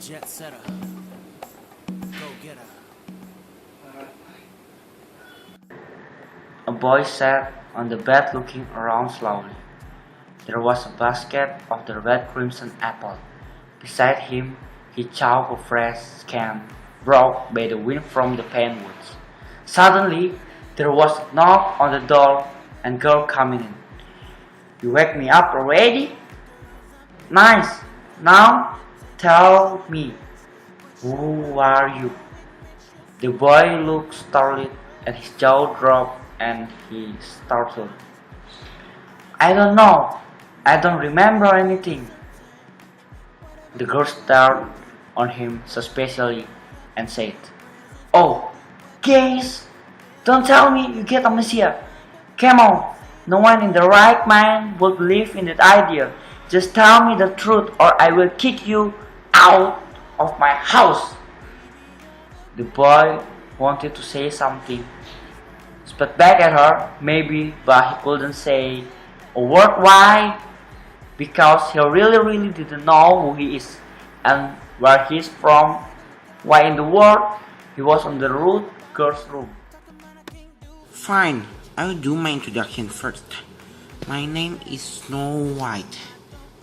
Jet setter, go get her. A boy sat on the bed looking around slowly. There was a basket of the red crimson apple. Beside him, he chewed a fresh scan brought by the wind from the pine woods. Suddenly, there was a knock on the door and girl coming in. You wake me up already? Nice. Now, tell me, who are you? The boy looked startled and his jaw dropped and he startled. I don't know. I don't remember anything. The girl stared on him suspiciously and said, Oh, guys, don't tell me you get amnesia. Come on, no one in the right mind would believe in that idea. Just tell me the truth or I will kick you out of my house. The boy wanted to say something, spat back at her, maybe, but he couldn't say a word. Why? Because he really didn't know who he is and where he's from. Why in the world he was on the rude girl's room. Fine, I'll do my introduction first. My name is Snow White.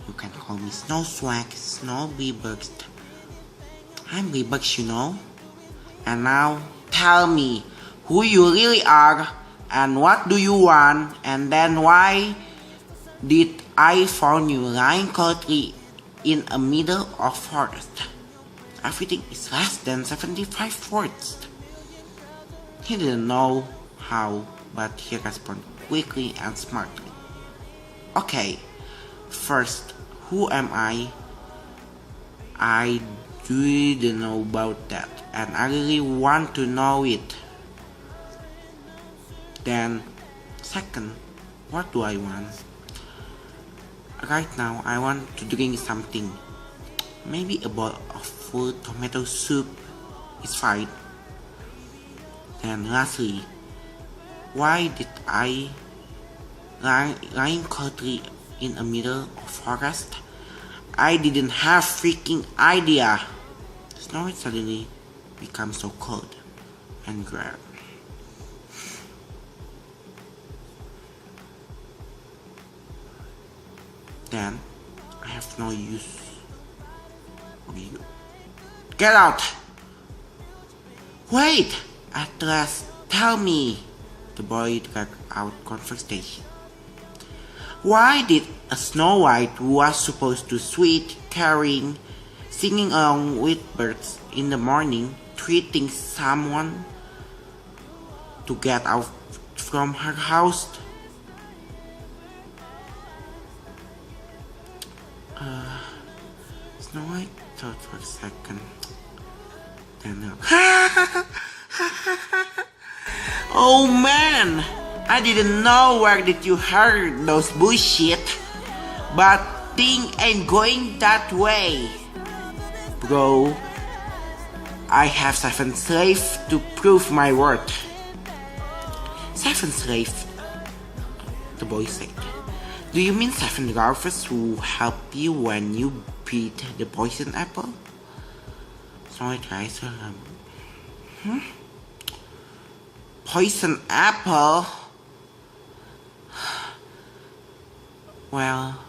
You can call me Snow Swag, Snow Beebugs. I'm Beebugs, you know. And now, tell me who you really are and what do you want, and then why did I found you lying quietly in a middle of forest? Everything is less than 75 words. He didn't know how, but he responded quickly and smartly. Okay, first, who am I? I didn't know about that, and I really want to know it. Then, second, what do I want? Right now, I want to drink something. Maybe a bowl of full tomato soup is fine. Then lastly, why did I lying quietly in the middle of forest? I didn't have freaking idea. Snow suddenly becomes so cold and gray. Then I have no use of you. Get out! Wait! At last, tell me. The boy dragged out conversation. Why did a Snow White who was supposed to sweet, caring, singing along with birds in the morning, treating someone to get out from her house? Snow White thought for a second. Then oh man! I didn't know where did you heard those bullshit, but thing ain't going that way. Bro, I have 7 slaves to prove my worth. 7 slaves? The boy said. Do you mean 7 dwarfs who help you when you beat the poison apple? So I tried to Poison apple? Well,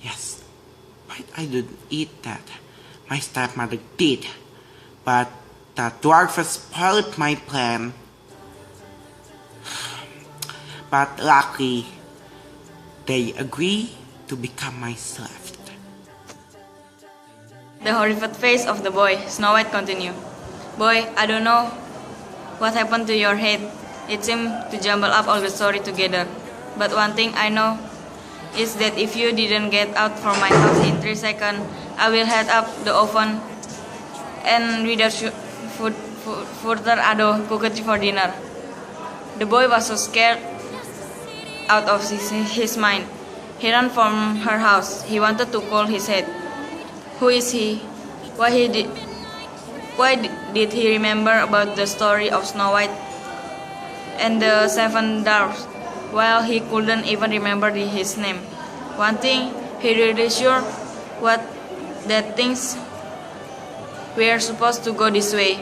yes, but I didn't eat that. My stepmother did, but the dwarfs spoiled my plan. But luckily, they agree to become my slave. The horrified face of the boy, Snow White continued. Boy, I don't know what happened to your head. It seemed to jumble up all the story together. But one thing I know is that if you didn't get out from my house in 3 seconds, I will head up the oven and without further ado cook it for dinner. The boy was so scared out of his mind. He ran from her house. He wanted to call his head. Who is he? Why did he remember about the story of Snow White and the 7 dwarfs? Well, he couldn't even remember his name. One thing he really sure what that things we're supposed to go this way.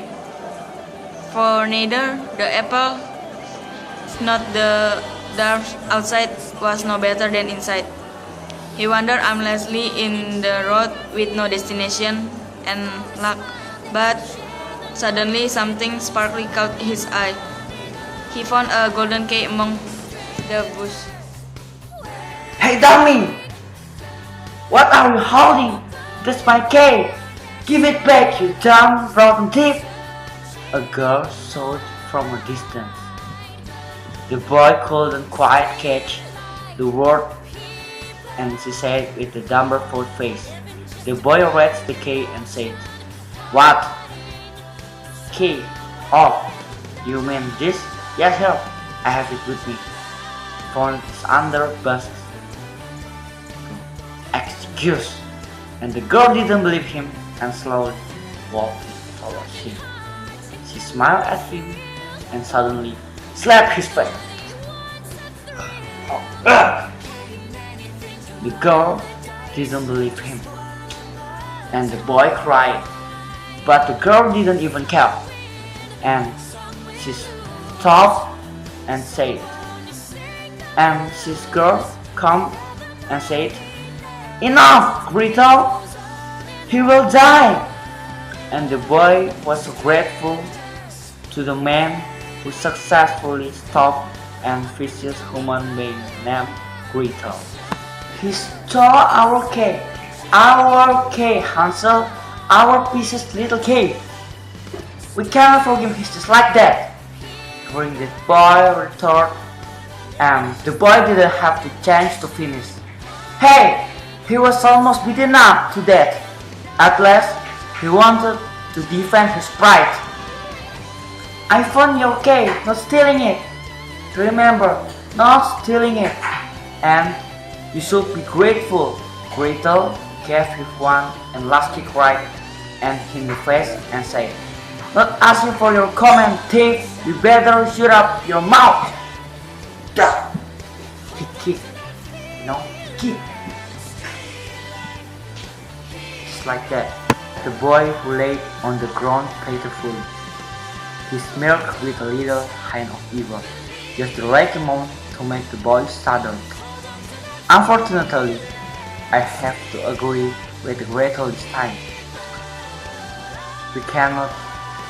For neither the apple not the dark outside was no better than inside. He wandered aimlessly in the road with no destination and luck, but suddenly something sparkly caught his eye. He found a golden key among the bush. Hey dummy! What are you holding? That's my key! Give it back, you dumb rotten thief! A girl saw it from a distance. The boy couldn't quite catch the word, and she said with a dumberfoot face. The boy read the key and said, "What? Key? Oh, you mean this? Yes, sir. I have it with me. Found it under bus." Excuse. And the girl didn't believe him and slowly walked towards him. She smiled at him and suddenly slapped his face. The girl didn't believe him, and the boy cried, but the girl didn't even care, and she stopped and said, and this girl come and said, "Enough, Gretel! He will die!" And the boy was so grateful to the man who successfully stopped and vicious human being named Gretel. "He stole our cake, Hansel, our precious little cake. We cannot forgive him just like that." During the boy returned, and the boy didn't have the chance to finish. Hey! He was almost beaten up to death. At last, he wanted to defend his pride. "I found your cake, not stealing it. Remember, not stealing it. And you should be grateful." Gretel gave him one and last kick right and in the face and said, "Not asking for your comment, thief. You better shut up your mouth." Duh. He kicked. Kick. Like that. The boy who lay on the ground pitifully. He smirked with a little hint of evil, just the right amount to make the boy saddened. "Unfortunately, I have to agree with Gretel this time. We cannot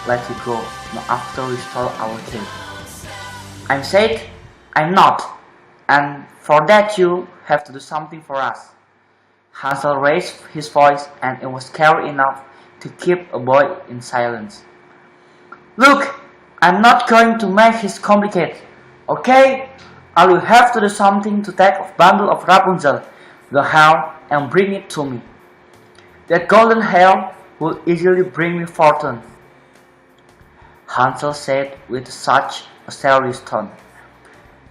let you go not after we stole our cake." "I'm said I'm not, and for that you have to do something for us." Hansel raised his voice, and it was scary enough to keep a boy in silence. "Look, I'm not going to make this complicated, okay? I will have to do something to take a bundle of Rapunzel, the hair, and bring it to me. That golden hair will easily bring me fortune," Hansel said with such a serious tone.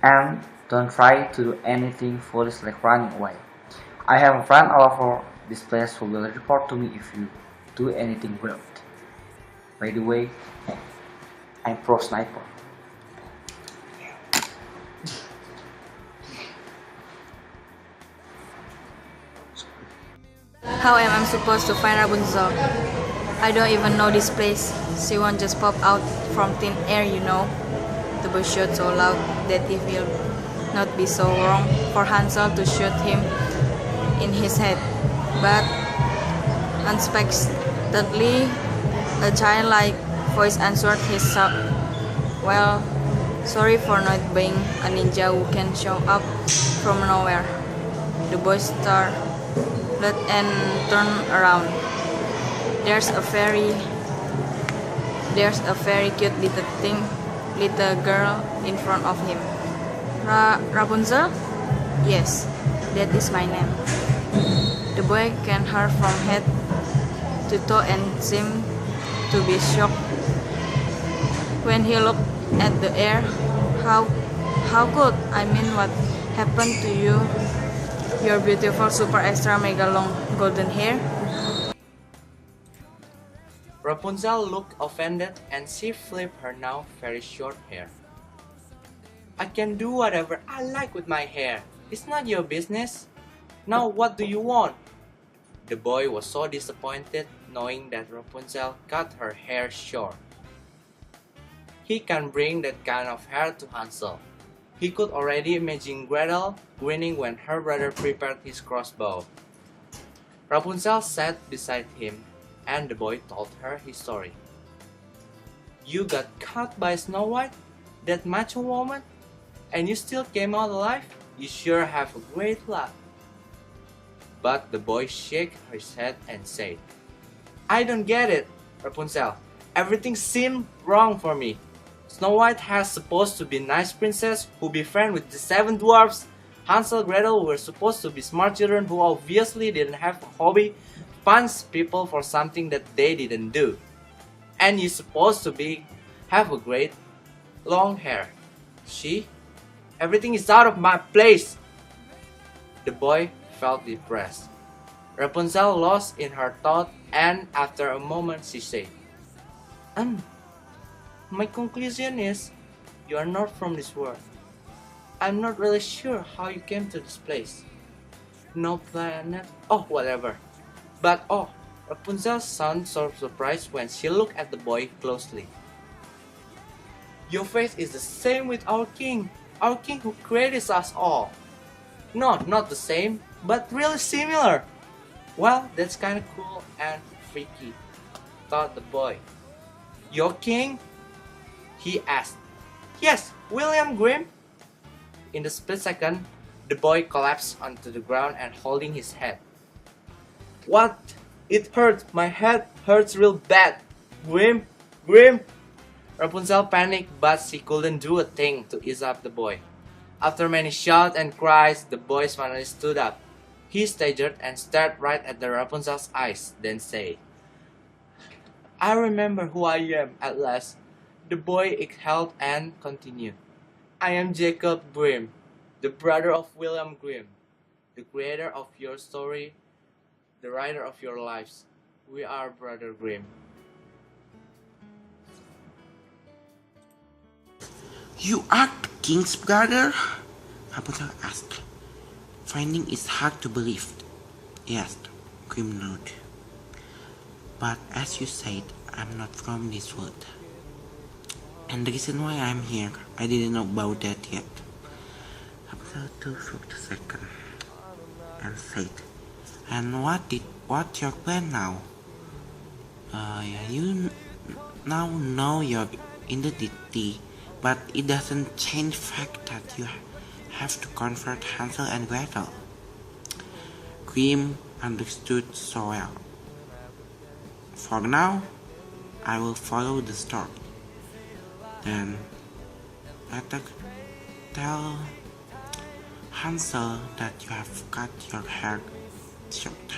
"And don't try to do anything foolish like running away. I have a friend all over this place who will report to me if you do anything weird. By the way, I'm pro sniper." How am I supposed to find Rapunzel? I don't even know this place. She won't just pop out from thin air, you know. The boy shot so loud that it will not be so wrong for Hansel to shoot him in his head. But unexpectedly, a childlike voice answered his shout. "Well, sorry for not being a ninja who can show up from nowhere." The boy startled and turned around. There's a very cute little girl in front of him. Rapunzel? Yes, that is my name." The boy scanned her from head to toe and seemed to be shocked. When he looked at the air, how could? I mean, what happened to you? Your beautiful super extra mega long golden hair? Rapunzel looked offended and she flipped her now very short hair. "I can do whatever I like with my hair. It's not your business. Now what do you want?" The boy was so disappointed knowing that Rapunzel cut her hair short. He can't bring that kind of hair to Hansel. He could already imagine Gretel grinning when her brother prepared his crossbow. Rapunzel sat beside him, and the boy told her his story. "You got cut by Snow White, that macho woman, and you still came out alive? You sure have a great luck." But the boy shook his head and said, "I don't get it, Rapunzel. Everything seemed wrong for me. Snow White has supposed to be a nice princess who befriend with the 7 dwarfs. Hansel and Gretel were supposed to be smart children who obviously didn't have a hobby, punish people for something that they didn't do. And you're supposed to have a great long hair. See? Everything is out of my place." The boy felt depressed. Rapunzel lost in her thought, and after a moment she said, My conclusion is, you are not from this world. I'm not really sure how you came to this place. No planet, whatever. But Rapunzel sounded so surprised when she looked at the boy closely. "Your face is the same with our king who created us all." "No, not the same, but really similar." "Well, that's kinda cool and freaky," thought the boy. "Your king?" he asked. "Yes, William Grimm." In the split second, the boy collapsed onto the ground and holding his head. "What? It hurts. My head hurts real bad. Grimm, Grimm." Rapunzel panicked, but she couldn't do a thing to ease up the boy. After many shouts and cries, the boy finally stood up. He staggered and stared right at Rapunzel's eyes, then said, "I remember who I am at last." The boy exhaled and continued, "I am Jacob Grimm, the brother of William Grimm, the creator of your story, the writer of your lives. We are Brother Grimm." You are the king's brother? Rapunzel asked, finding it hard to believe. Yes, Grimm nodded. But as you said, I'm not from this world. And the reason why I'm here, I didn't know about that yet. Rapunzel took a second and said, "And what's your plan now? You now know your identity, but it doesn't change the fact that you have to confront Hansel and Gretel." Grimm understood so well. "For now, I will follow the story. Then better tell Hansel that you have cut your hair short.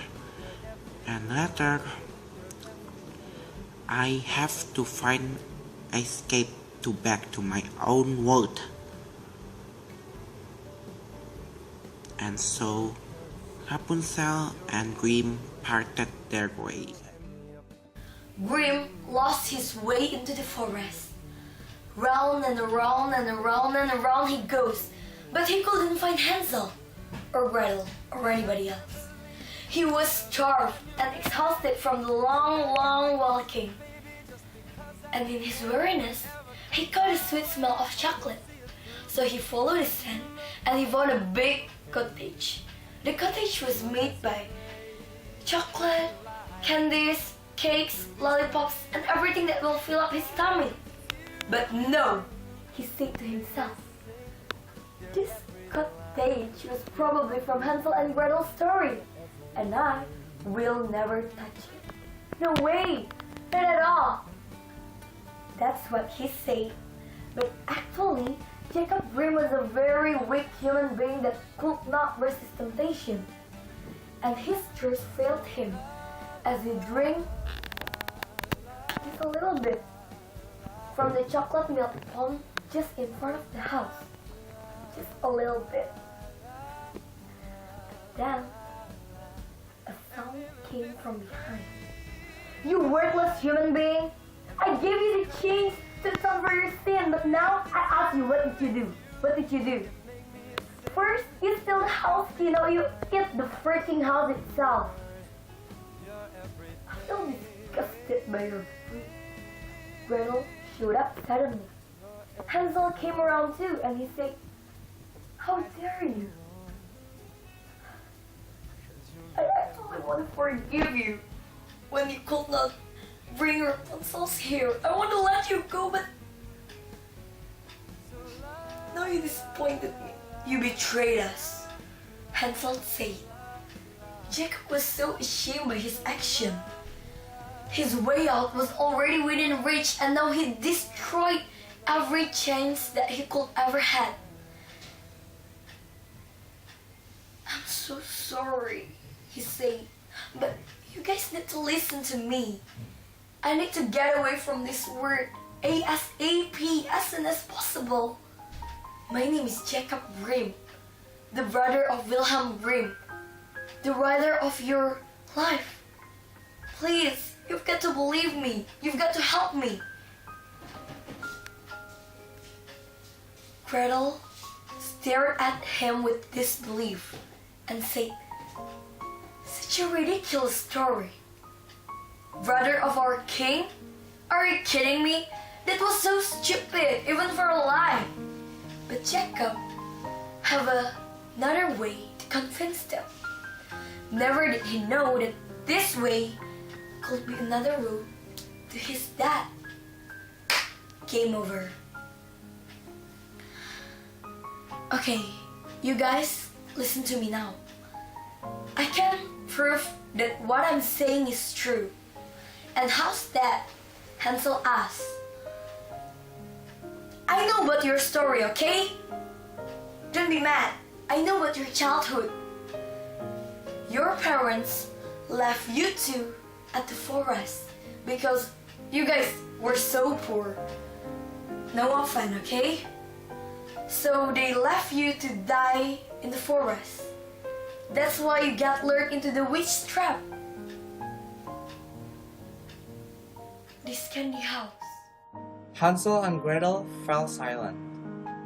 And later, I have to find escape back to my own world." And so Rapunzel and Grimm parted their way. Grimm lost his way into the forest. Round and around and around and around he goes, but he couldn't find Hansel or Gretel or anybody else. He was starved and exhausted from the long walking. And in his weariness, he caught a sweet smell of chocolate. So he followed the scent and he found a big cottage. The cottage was made by chocolate, candies, cakes, lollipops, and everything that will fill up his tummy. But no, he said to himself, this cottage was probably from Hansel and Gretel's story, and I will never touch it. No way, not at all. That's what he said. But actually, Jacob Grimm was a very weak human being that could not resist temptation. And his thirst failed him as he drank just a little bit from the chocolate milk pond just in front of the house. Just a little bit. Then, a sound came from behind. "You worthless human being! I gave you the chance to atone for your sin, but now I ask you, what did you do? What did you do? First, you steal the house key, now you eat the freaking house itself. so disgusted by your freak. Gretel showed up suddenly. Hansel came around too, and he said, "How dare you? I actually want to forgive you when you could not bring Rapunzel's hair. I want to let you go, but now you disappointed me. You betrayed us," Hansel said. Jacob was so ashamed by his action. His way out was already within reach, and now he destroyed every chance that he could ever had. "I'm so sorry," he said, "but you guys need to listen to me. I need to get away from this world ASAP, as soon as possible. My name is Jacob Grimm, the brother of Wilhelm Grimm, the writer of your life. Please, you've got to believe me. You've got to help me." Gretel stared at him with disbelief and said, "Such a ridiculous story. Brother of our king? Are you kidding me? That was so stupid, even for a lie." But Jacob had another way to convince them. Never did he know that this way could be another road to his dad. Game over. Okay, you guys, listen to me now. I can prove that what I'm saying is true. "And how's that?" Hansel asked. "I know about your story, okay? Don't be mad. I know about your childhood. Your parents left you two at the forest because you guys were so poor. No offense, okay? So they left you to die in the forest. That's why you got lured into the witch trap. This candy house." Hansel and Gretel fell silent,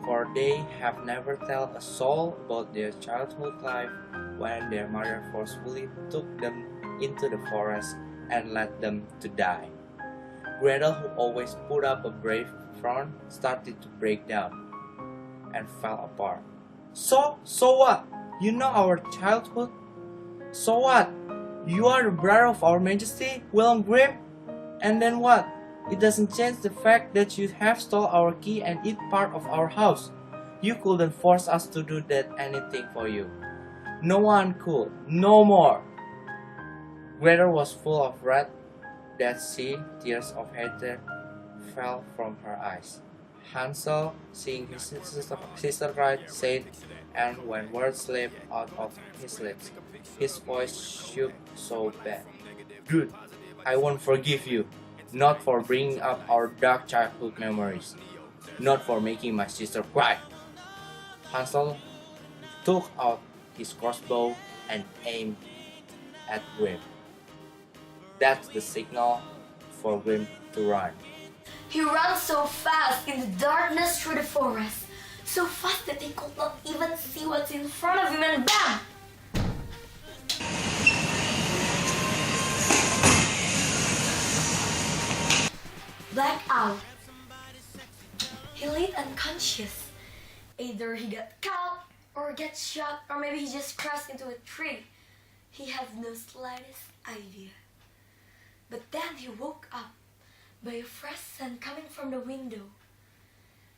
for they have never told a soul about their childhood life when their mother forcefully took them into the forest and led them to die. Gretel, who always put up a brave front, started to break down and fell apart. So what? You know our childhood? So what? You are the brother of our Majesty, Wilhelm Grimm? And then what? It doesn't change the fact that you have stole our key and eat part of our house. You couldn't force us to do that anything for you. No one could. No more. Gretel was full of wrath that tears of hatred fell from her eyes. Hansel, seeing his sister cry, said, and when words slipped out of his lips, his voice shook so bad. "Good, I won't forgive you. Not for bringing up our dark childhood memories. Not for making my sister cry." Hansel took out his crossbow and aimed at Grimm. That's the signal for Grimm to run. He ran so fast in the darkness through the forest, so fast that he could not even see what's in front of him, and bam! Black out. He lay unconscious. Either he got caught or got shot, or maybe he just crashed into a tree. He had no slightest idea. But then he woke up by a fresh sun coming from the window.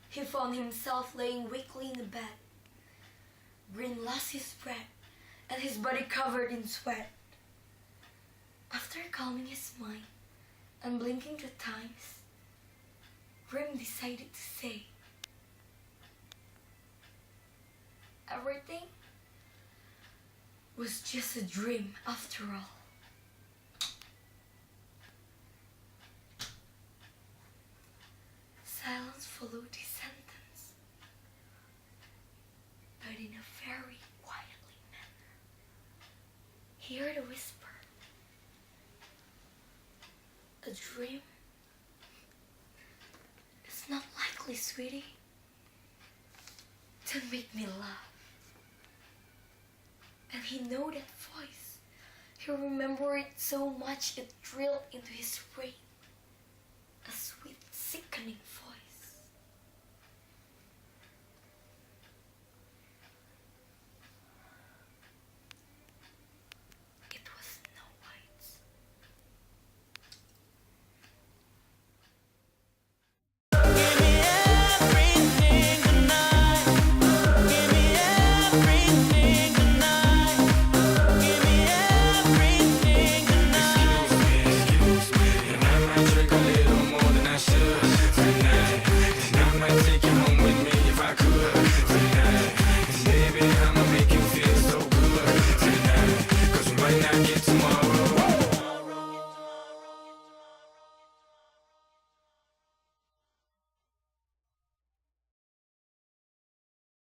He found himself laying weakly in the bed. Grimm lost his breath and his body covered in sweat. After calming his mind and blinking the times, Grimm decided to say, "Everything was just a dream after all." Silence followed his sentence, but in a very quietly manner. He heard a whisper. "A dream? It's not likely, sweetie. Don't make me laugh." And he knew that voice. He remembered it so much it drilled into his brain. A sweet, sickening